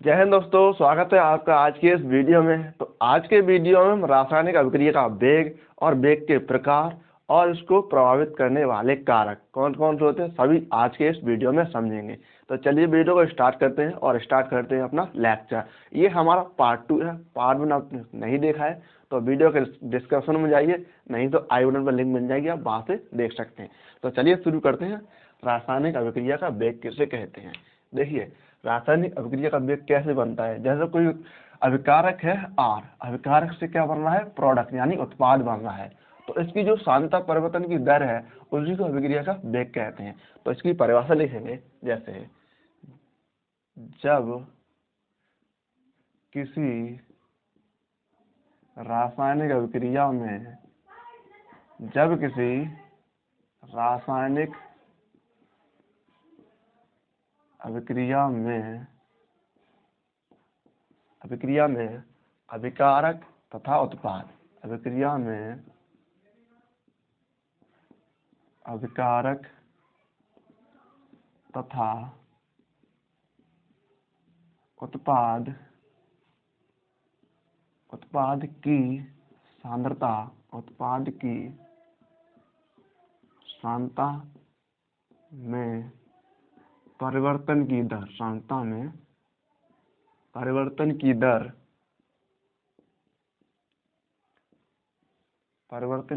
जय हिंद दोस्तों, स्वागत है आपका आज के इस वीडियो में। तो आज के वीडियो में हम रासायनिक अभिक्रिया का वेग और वेग के प्रकार और इसको प्रभावित करने वाले कारक कौन कौन से होते हैं सभी आज के इस वीडियो में समझेंगे। तो चलिए वीडियो को स्टार्ट करते हैं और स्टार्ट करते हैं अपना लेक्चर। ये हमारा पार्ट 2 है। पार्ट 1 आपने नहीं देखा है तो वीडियो के डिस्क्रिप्शन में जाइए, नहीं तो आई बटन पर लिंक मिल जाएगी, आप वहाँ से देख सकते हैं। तो चलिए शुरू करते हैं। रासायनिक अभिक्रिया का वेग किसे कहते हैं। देखिए, रासायनिक अभिक्रिया का वेग कैसे बनता है। जैसे कोई अभिकारक है आर, अभिकारक से क्या बन रहा है, प्रोडक्ट यानी उत्पाद बन रहा है, तो इसकी जो सांद्रता परिवर्तन की दर है उसी को अभिक्रिया का वेग कहते हैं। तो इसकी परिभाषा लिखेंगे, जैसे जब किसी रासायनिक अभिक्रिया में जब किसी रासायनिक अभिक्रिया में अभिकारक तथा उत्पाद अभिक्रिया में अभिकारक तथा उत्पाद की सांद्रता में परिवर्तन की दर परिवर्तन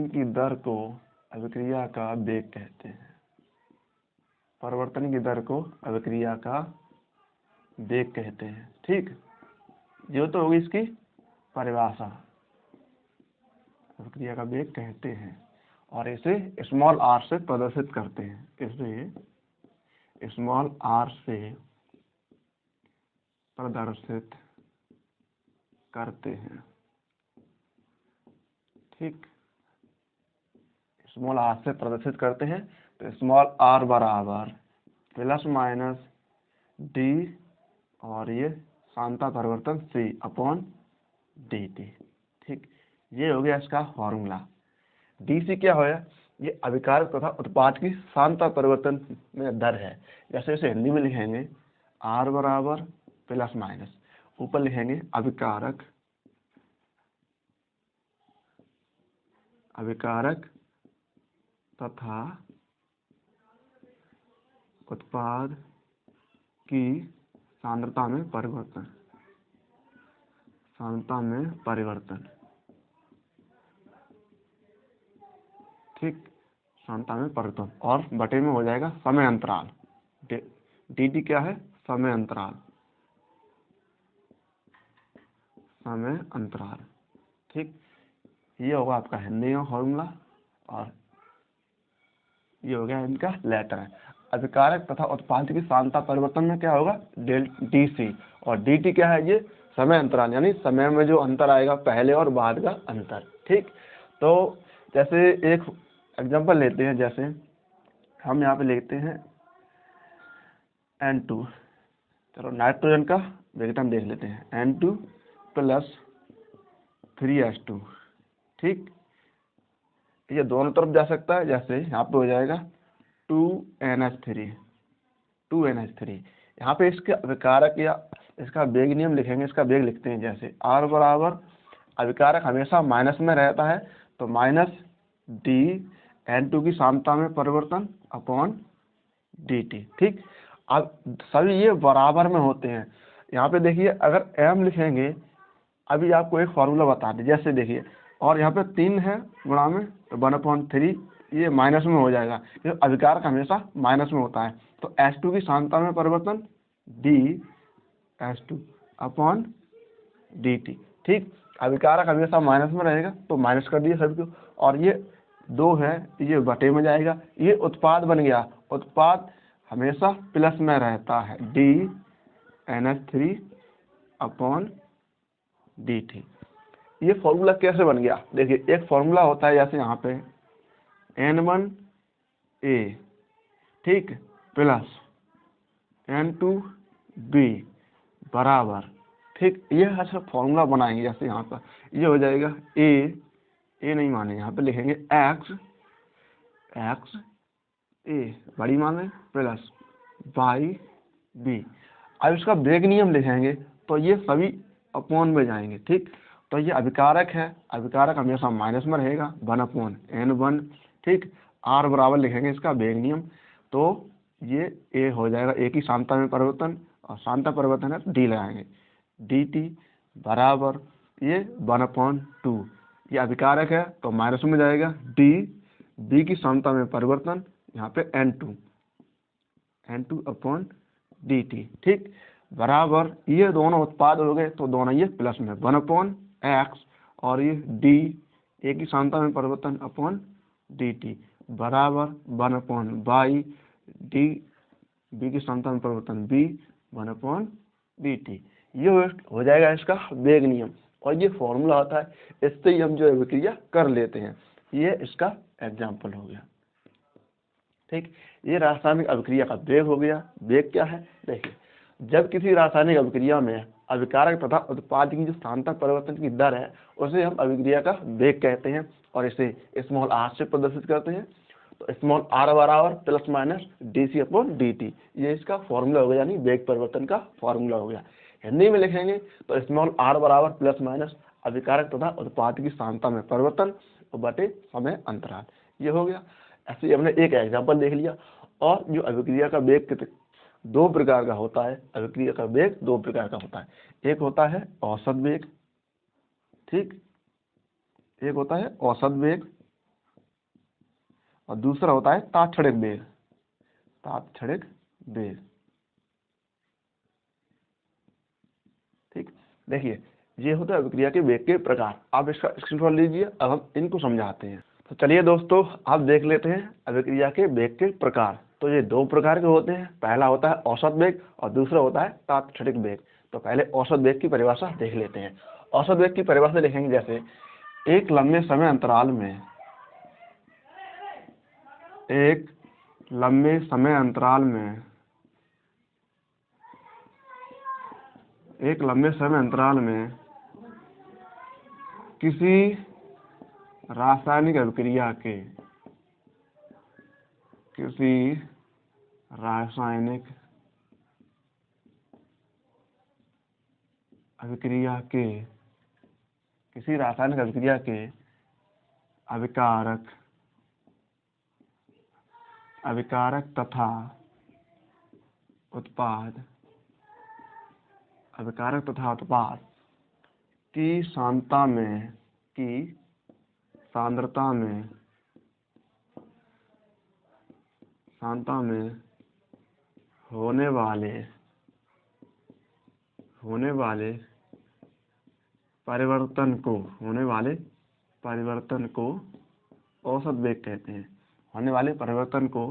की दर को अभिक्रिया का वेग कहते हैं। परिवर्तन की दर को अभिक्रिया का वेग कहते हैं। ठीक, ये तो होगी इसकी परिभाषा। अभिक्रिया का वेग कहते हैं और इसे स्मॉल आर से प्रदर्शित करते हैं। इसे स्मॉल आर से प्रदर्शित करते हैं। ठीक, स्मॉल आर से प्रदर्शित करते हैं। तो स्मॉल आर बराबर प्लस माइनस डी और ये सांद्रता परिवर्तन सी अपॉन डी टी। ठीक, ये हो गया इसका फॉर्मूला। डी सी क्या होया, ये अभिकारक तथा उत्पाद की सांद्रता परिवर्तन में दर है। जैसे इसे हिंदी में लिखेंगे आर बराबर प्लस माइनस, ऊपर लिखेंगे अभिकारक तथा उत्पाद की सांद्रता में परिवर्तन ठीक, सांद्रता में परिवर्तन और बटे में हो जाएगा समय अंतराल। डी टी क्या है, समय अंतराल। ठीक, ये होगा आपका हिंदी में फॉर्मूला और ये हो गया इनका लेटर है। अभिकारक तथा उत्पाद की सांद्रता परिवर्तन में क्या होगा, डी सी, और डी टी क्या है, ये समय अंतराल यानी समय में जो अंतर आएगा पहले और बाद का अंतर। ठीक, तो जैसे एक एग्जांपल लेते हैं, जैसे हम यहाँ पे लेते हैं N2। चलो नाइट्रोजन का विघटन देख लेते हैं, N2 प्लस 3H2। ठीक, ये दोनों तरफ जा सकता है। जैसे यहाँ पे हो जाएगा 2NH3। यहाँ पे इसके अभिकारक या इसका वेग नियम लिखेंगे, इसका वेग लिखते हैं जैसे R बराबर, अभिकारक हमेशा माइनस में रहता है तो माइनस डी N2 की सांद्रता में परिवर्तन अपॉन डी टी। ठीक, अब सभी ये बराबर में होते हैं। यहाँ पे देखिए, अगर m लिखेंगे, अभी आपको एक फॉर्मूला बता दें, जैसे देखिए, और यहाँ पे 3 है गुणा में तो 1/3, ये माइनस में हो जाएगा क्योंकि अभिकारक हमेशा माइनस में होता है। तो H2 की सांद्रता में परिवर्तन DH2 अपॉन DT। ठीक, अभिकारक हमेशा माइनस में रहेगा तो माइनस कर दिए सभी को, और ये 2 है ये बटे में जाएगा। ये उत्पाद बन गया, उत्पाद हमेशा प्लस में रहता है, DNH3 अपॉन DT। ये फॉर्मूला कैसे बन गया, देखिए एक फॉर्मूला होता है जैसे यहाँ पे N1A ठीक प्लस N2B बराबर, ठीक, ये अच्छा फॉर्मूला बनाएंगे। जैसे यहाँ पर ये हो जाएगा ए नहीं माने, यहाँ पे लिखेंगे एक्स ए बड़ी माने प्लस बाई बी। अब इसका वेग नियम लिखेंगे तो ये सभी अपॉन में जाएंगे। ठीक, तो ये अभिकारक है, अभिकारक हमेशा माइनस में रहेगा, 1/n1। ठीक, आर बराबर लिखेंगे इसका वेग नियम, तो ये ए हो जाएगा, ए की सांता में परिवर्तन, और सांता परिवर्तन है तो डी लगाएंगे, डी टी बराबर ये 1/2। ये अभिकारक है तो माइनस में जाएगा, डी बी की सांता में परिवर्तन, यहाँ पे n2/dt। ठीक, बराबर ये दोनों उत्पाद हो गए तो दोनों ये प्लस में 1/x, और ये डी ए की सांता में परिवर्तन अपॉन dt बराबर 1/y, डी बी की सांता में परिवर्तन b 1/dt। ये हो जाएगा इसका वेग नियम, और ये फॉर्मूला होता है, इससे ही हम जो अभिक्रिया कर लेते हैं। ये इसका एग्जाम्पल हो गया। ठीक, ये रासायनिक अभिक्रिया का वेग हो गया। वेग क्या है, देखिए, जब किसी रासायनिक अभिक्रिया में अभिकारक तथा उत्पाद की जो सांतक परिवर्तन की दर है उसे हम अभिक्रिया का वेग कहते हैं, और इसे स्मॉल आर से प्रदर्शित करते हैं। तो स्मॉल आर बराबर प्लस माइनस dc/dt, ये इसका फॉर्मूला हो गया, यानी वेग परिवर्तन का फॉर्मूला हो गया। हिंदी में लिखेंगे तो स्मॉल आर बराबर प्लस माइनस अभिकारक तथा उत्पाद की सांता में परिवर्तन बटे समय अंतराल, ये हो गया। ऐसे ही हमने एक एग्जाम्पल देख लिया। और जो अभिक्रिया का वेग दो प्रकार का होता है, अभिक्रिया का वेग दो प्रकार का होता है। एक होता है औसत वेग, ठीक, एक होता है औसत वेग, और दूसरा होता है तात्क्षणिक वेग, तात्क्षणिक वेग। ठीक, देखिए, ये होता है अभिक्रिया के वेग के प्रकार। आप इसका स्क्रीनशॉट लीजिए, अब हम इनको समझाते हैं। तो चलिए दोस्तों, आप देख लेते हैं अभिक्रिया के वेग के प्रकार। तो ये दो प्रकार के होते हैं, पहला होता है औसत वेग और दूसरा होता है तात्क्षणिक वेग। तो पहले औसत वेग की परिभाषा देख लेते हैं। औसत वेग की परिभाषा लिखेंगे जैसे, एक लंबे समय अंतराल में, एक लंबे समय अंतराल में, एक लंबे समय अंतराल में किसी रासायनिक अभिक्रिया के, किसी रासायनिक अभिक्रिया के, किसी रासायनिक अभिक्रिया के अभिकारक, अभिकारक तथा उत्पाद, अभिकारक तथा उत्पाद की सांद्रता में, की सांद्रता में, सांद्रता में होने वाले परिवर्तन को, होने वाले परिवर्तन को औसत वेग कहते हैं। होने वाले परिवर्तन को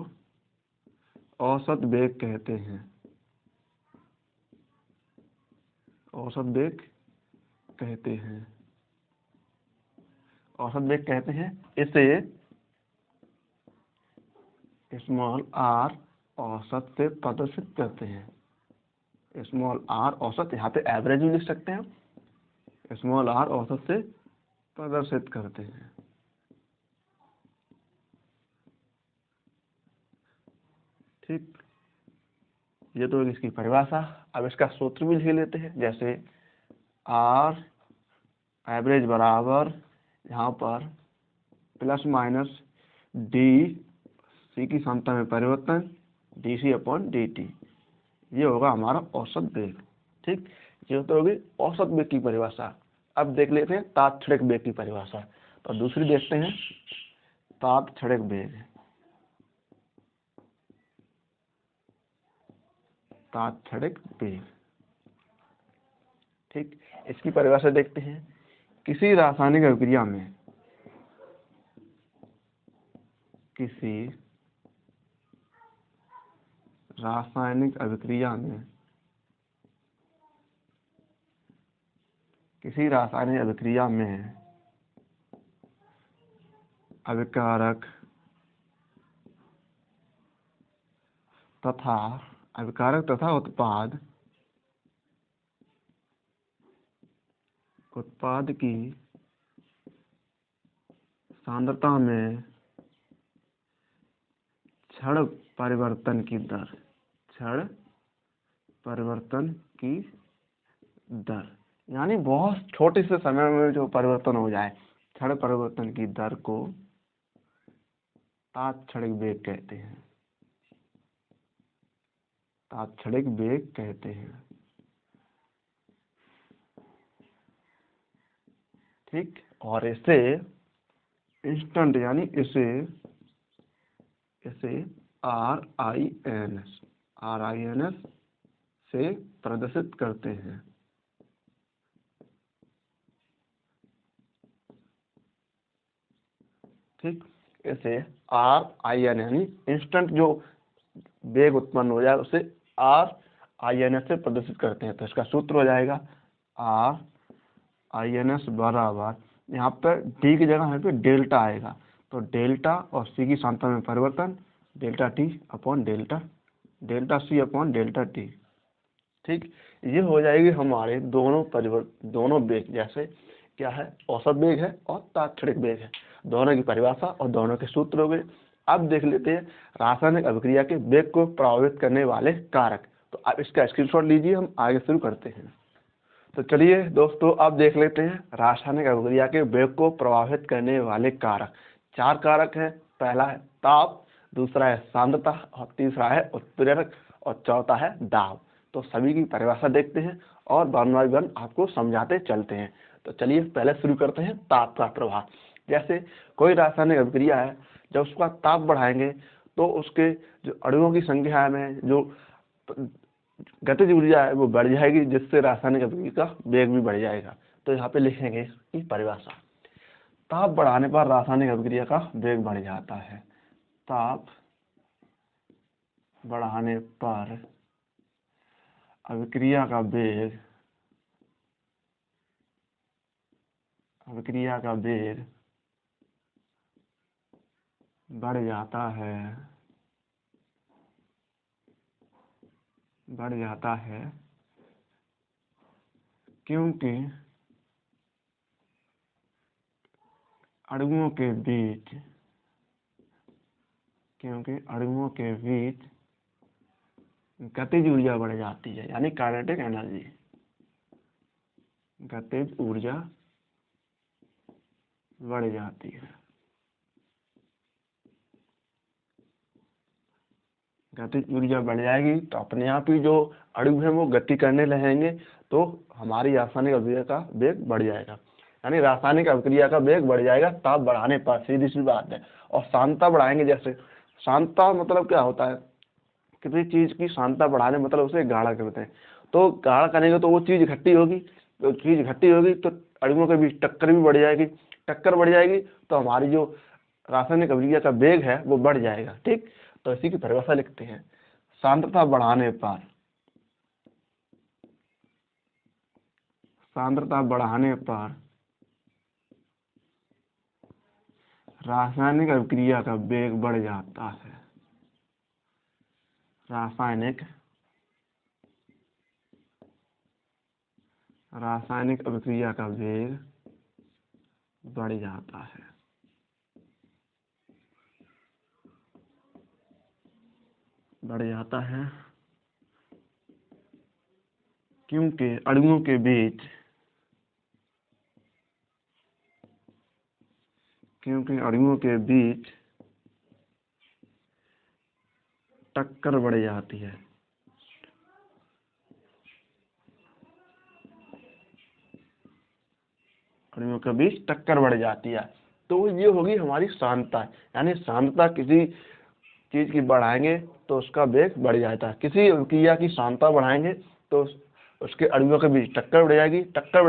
औसत वेग कहते हैं, औसत वेग कहते हैं, औसत वेग कहते हैं। इसे स्मॉल आर औसत से प्रदर्शित करते हैं। स्मॉल आर औसत, यहाँ पे एवरेज भी लिख सकते हैं, स्मॉल आर औसत से प्रदर्शित करते हैं। ठीक, ये तो इसकी परिभाषा। अब इसका सूत्र भी लिख लेते हैं, जैसे आर एवरेज बराबर यहाँ पर प्लस माइनस डी सी की सांद्रता में परिवर्तन dc/dt, ये होगा हमारा औसत वेग। ठीक, ये तो होगी औसत वेग की परिभाषा। अब देख लेते हैं तात्क्षणिक वेग की परिभाषा। तो दूसरी देखते हैं, तात्क्षणिक वेग, तात्क्षणिक वेग। ठीक, इसकी परिभाषा देखते हैं। किसी रासायनिक अभिक्रिया में, किसी रासायनिक अभिक्रिया में, किसी रासायनिक अभिक्रिया में अभिकारक तथा, अभिकारक तथा उत्पाद, उत्पाद की सांद्रता में क्षण परिवर्तन की दर, क्षण परिवर्तन की दर, यानी बहुत छोटे से समय में जो परिवर्तन हो जाए, क्षण परिवर्तन की दर को तात्क्षणिक वेग कहते हैं। तात्क्षणिक वेग कहते हैं। ठीक, और इसे इंस्टेंट यानी इसे RINS से प्रदर्शित करते हैं। ठीक, इसे RIN यानी इंस्टेंट जो वेग उत्पन्न हो जाए उसे RINS से प्रदर्शित करते हैं। तो इसका सूत्र हो जाएगा RINS बराबर, यहाँ पर डी की जगह यहाँ पे डेल्टा आएगा, तो डेल्टा और सी की सांद्रता में परिवर्तन, delta T upon delta C upon delta T. ठीक, ये हो जाएगी हमारे दोनों वेग, जैसे क्या है, औसत वेग है और तात्क्षणिक वेग है, दोनों की परिभाषा और दोनों के सूत्र हो गए। अब देख लेते हैं रासायनिक अभिक्रिया के वेग को प्रभावित करने वाले कारक। तो आप इसका स्क्रीनशॉट लीजिए, हम आगे शुरू करते हैं। तो चलिए दोस्तों, अब देख लेते हैं रासायनिक अभिक्रिया के वेग को प्रभावित करने वाले कारक। 4 कारक हैं। पहला है ताप, दूसरा है सांद्रता, और तीसरा है उत्प्रेरक, और चौथा है दाब। तो सभी की परिभाषा देखते हैं और वन बाय वन आपको समझाते चलते हैं। तो चलिए पहले शुरू करते हैं ताप का प्रभाव। जैसे कोई रासायनिक अभिक्रिया है, जब उसका ताप बढ़ाएंगे तो उसके जो अणुओं की संख्या में जो गतिज ऊर्जा है वो बढ़ जाएगी, जिससे रासायनिक अभिक्रिया का वेग भी बढ़ जाएगा। तो यहाँ पे लिखेंगे इसकी परिभाषा। ताप बढ़ाने पर रासायनिक अभिक्रिया का वेग बढ़ जाता है। ताप बढ़ाने पर अभिक्रिया का वेग बढ़ जाता है क्योंकि अणुओं के बीच गतिज ऊर्जा बढ़ जाती है, यानी काइनेटिक एनर्जी, गतिज ऊर्जा बढ़ जाती है। गतिज ऊर्जा बढ़ जाएगी तो अपने आप ही जो अणु है वो गति करने लगेंगे, तो हमारी रासायनिक अभिक्रिया का वेग बढ़ जाएगा, यानी रासायनिक अभिक्रिया का वेग बढ़ जाएगा ताप बढ़ाने पर। सीधी सी बात है। और सांद्रता बढ़ाएंगे, जैसे सांद्रता मतलब क्या होता है, किसी चीज की सांद्रता बढ़ाने मतलब उसे गाढ़ा करते हैं। तो गाढ़ा करेंगे तो वो चीज इकट्ठी होगी, तो अणुओं के बीच टक्कर भी बढ़ जाएगी। टक्कर बढ़ जाएगी तो हमारी जो रासायनिक अभिक्रिया का वेग है वो बढ़ जाएगा। ठीक, तो इसी की परिभाषा लिखते हैं। सांद्रता बढ़ाने पर रासायनिक अभिक्रिया का वेग बढ़ जाता है। रासायनिक अभिक्रिया का वेग बढ़ जाता है। क्योंकि अणुओं के बीच टक्कर बढ़ जाती है। अणुओं के बीच टक्कर बढ़ जाती है। तो ये होगी हमारी सांद्रता, यानी सांद्रता किसी चीज की बढ़ाएंगे तो उसका वेग बढ़ जाता है। किसी अभिक्रिया की सांद्रता बढ़ाएंगे तो उसके अणुओं के बीच टक्कर बढ़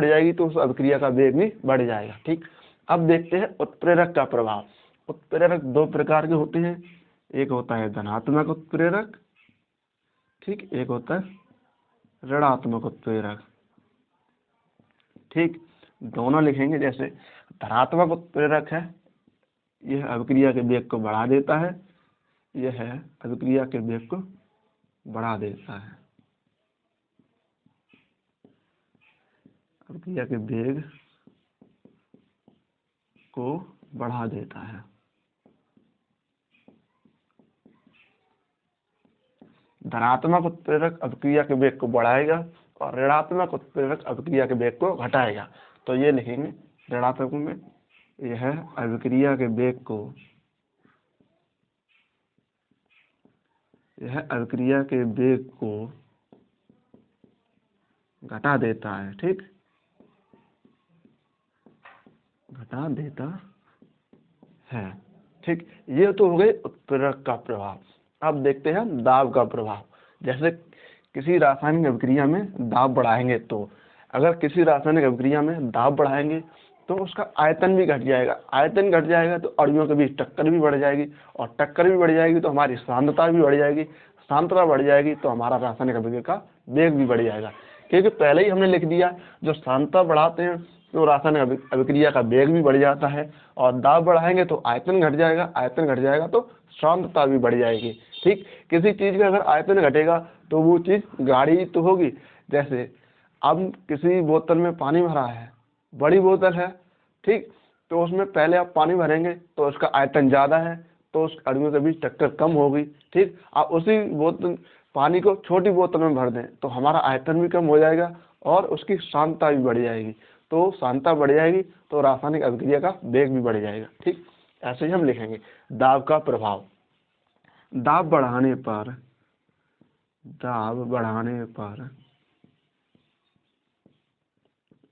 जाएगी तो उस अभिक्रिया का वेग भी बढ़ जाएगा। ठीक, अब देखते हैं उत्प्रेरक का प्रभाव। उत्प्रेरक 2 प्रकार के होते हैं। एक होता है धनात्मक उत्प्रेरक, ठीक, एक होता है ऋणात्मक उत्प्रेरक। ठीक, दोनों लिखेंगे। जैसे धनात्मक उत्प्रेरक है, यह अभिक्रिया के वेग को बढ़ा देता है, अभिक्रिया के वेग को बढ़ा देता है। अभिक्रिया के वेग को बढ़ा देता है। धनात्मक उत्प्रेरक अभिक्रिया के वेग को बढ़ाएगा और ऋणात्मक उत्प्रेरक अभिक्रिया के वेग को घटाएगा। तो ये लिखेंगे ऋणात्मक में यह अभिक्रिया के वेग को, यह अभिक्रिया के वेग को घटा देता है। ठीक, घटा देता है। ठीक, ये तो हो गए उत्प्रेरक का प्रभाव। अब देखते हैं दाब का प्रभाव। जैसे किसी रासायनिक अभिक्रिया में दाब बढ़ाएंगे, तो अगर किसी रासायनिक अभिक्रिया में दाब बढ़ाएंगे तो उसका आयतन भी घट जाएगा। आयतन घट जाएगा तो अणुओं के बीच टक्कर भी बढ़ जाएगी, और टक्कर भी बढ़ जाएगी तो हमारी सांद्रता भी बढ़ जाएगी। सांद्रता बढ़ जाएगी तो हमारा रासायनिक अभिक्रिया का वेग भी बढ़ जाएगा, क्योंकि पहले ही हमने लिख दिया जो सांद्रता बढ़ाते हैं तो रासायनिक अभिक्रिया का वेग भी बढ़ जाता है, और दाब बढ़ाएंगे तो आयतन घट जाएगा, आयतन घट जाएगा तो सांद्रता भी बढ़ जाएगी। ठीक, किसी चीज़ का अगर आयतन घटेगा तो वो चीज़ गाढ़ी तो होगी। जैसे अब किसी बोतल में पानी भरा है, बड़ी बोतल है, ठीक, तो उसमें पहले आप पानी भरेंगे तो उसका आयतन ज़्यादा है, तो उस अणुओं के बीच टक्कर कम होगी। ठीक, आप उसी बोतल पानी को छोटी बोतल में भर दें तो हमारा आयतन भी कम हो जाएगा और उसकी सांद्रता भी बढ़ जाएगी। तो सांद्रता बढ़ जाएगी तो रासायनिक अभिक्रिया का वेग भी बढ़ जाएगा। ठीक, ऐसे ही हम लिखेंगे दाब का प्रभाव। दाब बढ़ाने पर, दाब बढ़ाने पर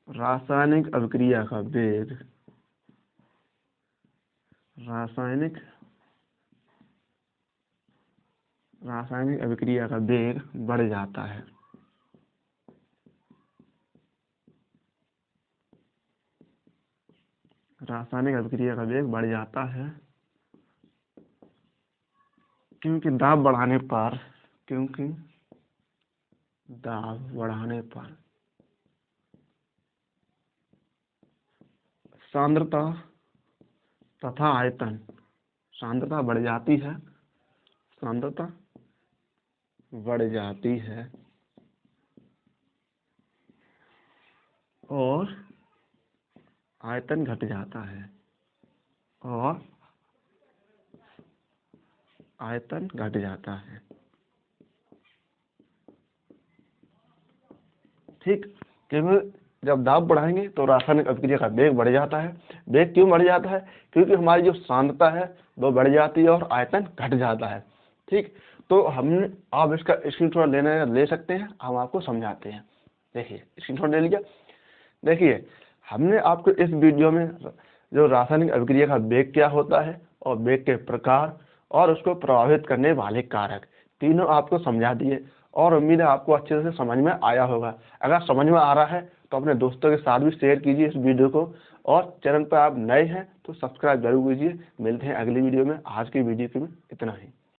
रासायनिक अभिक्रिया का वेग, रासायनिक अभिक्रिया का वेग बढ़ जाता है। रासायनिक अभिक्रिया का वेग बढ़ जाता है क्योंकि दाब बढ़ाने पर, क्योंकि दाब बढ़ाने पर सांद्रता तथा आयतन, सांद्रता बढ़ जाती है, सांद्रता बढ़ जाती है और आयतन घट जाता है, और आयतन घट जाता है। ठीक, क्योंकि जब दाब बढ़ाएंगे तो रासायनिक अभिक्रिया का वेग बढ़ जाता है। वेग क्यों बढ़ जाता है? क्योंकि हमारी जो सांद्रता है वो बढ़ जाती है और आयतन घट जाता है। ठीक, तो हमने, आप इसका स्क्रीनशॉट ले सकते हैं, हम आपको समझाते हैं। देखिए, स्क्रीनशॉट ले लिया। देखिए, हमने आपको इस वीडियो में जो रासायनिक अभिक्रिया का वेग क्या होता है और वेग के प्रकार और उसको प्रभावित करने वाले कारक, तीनों आपको समझा दिए, और उम्मीद है आपको अच्छे से समझ में आया होगा। अगर समझ में आ रहा है तो अपने दोस्तों के साथ भी शेयर कीजिए इस वीडियो को, और चैनल पर आप नए हैं तो सब्सक्राइब जरूर कीजिए। मिलते हैं अगली वीडियो में। आज की वीडियो के में इतना ही।